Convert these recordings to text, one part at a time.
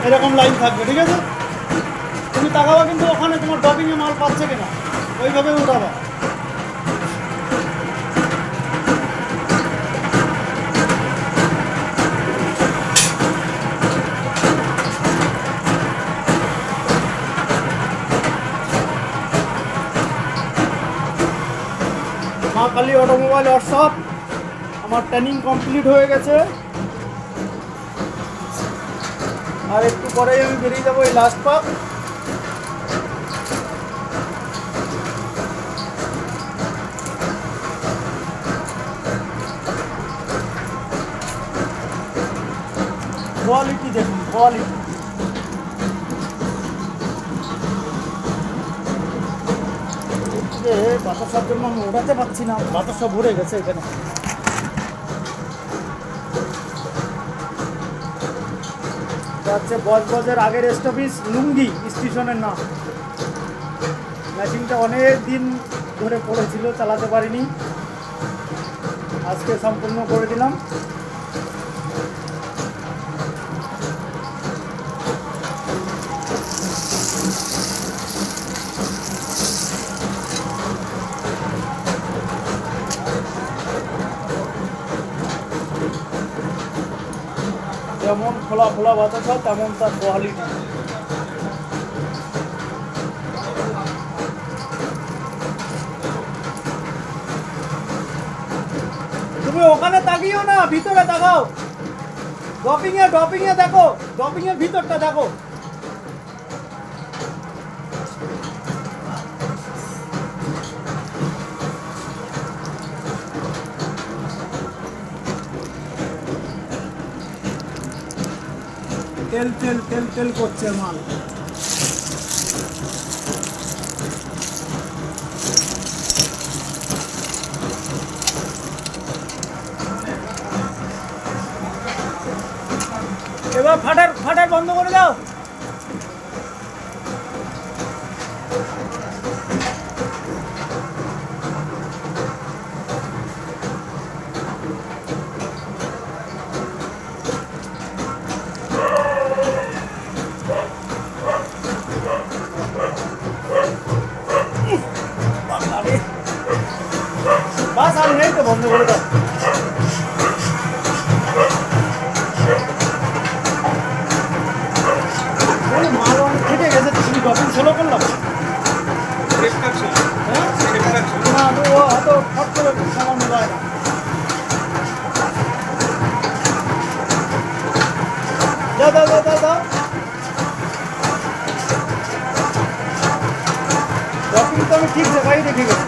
এরকম লাইন থাকবে, ঠিক আছে? তুমি তাকাবা কিন্তু ওখানে তোমার ড্রপিংয়ে মাল পাচ্ছে কিনা, ওইভাবে উঠাবা। মা কালী অটোমোবাইল ওয়ার্কশপ, আমার ট্রেনিং কমপ্লিট হয়ে গেছে। আর একটু পরেই আমি বেরিয়ে যাবো এই লাস্ট পাক। কোয়ালিটি দেখুন, কোয়ালিটি। বাতাসার জন্য আমি ওঠাতে পারছি না, বাতাসা ভরে গেছে এখানে। হচ্ছে বজবজের আগের স্টপেজ লুঙ্গি স্টেশনের নাম। মেশিনটা অনেক দিন ধরে পড়েছিল, চালাতে পারিনি, আজকে সম্পূর্ণ করে দিলাম। যেমন খোলা খোলা বাতাসা তেমন তার কোয়ালিটি। তুমি ওখানে তাকিও না, ভিতরে তাকাও। ড্রপিংয়ে দেখো, ড্রপিংয়ের ভিতরটা দেখো। তেল তেল তেল তেল করছে মাল। এবার ফাটার বন্ধ করে দাও। বাস আর নেই তো, বন্ধ করে দাও। মাল অনেক কেটে গেছে, তুমি ড্রপিং স্লো করলাম না, তো হয়তো ফট করে সামান্য যায় না। দাও দাও দাও দাও দাও। ড্রপিং তো আমি ঠিক জায়গায় রেখে গেছি।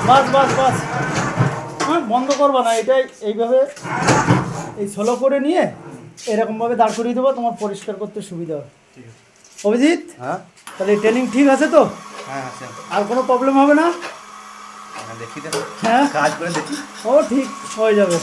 বাস বাস বাস, হ্যাঁ বন্ধ করবো না, এটাই এইভাবে এই স্লো করে নিয়ে এরকমভাবে দাঁড় করিয়ে দেবো, তোমার পরিষ্কার করতে সুবিধা হবে। অভিজিৎ, হ্যাঁ তাহলে এই ট্রেনিং ঠিক আছে তো? হ্যাঁ আছে, আর কোনো প্রবলেম হবে না? দেখি, হ্যাঁ কাজ করে দেখি, ও ঠিক হয়ে যাবে।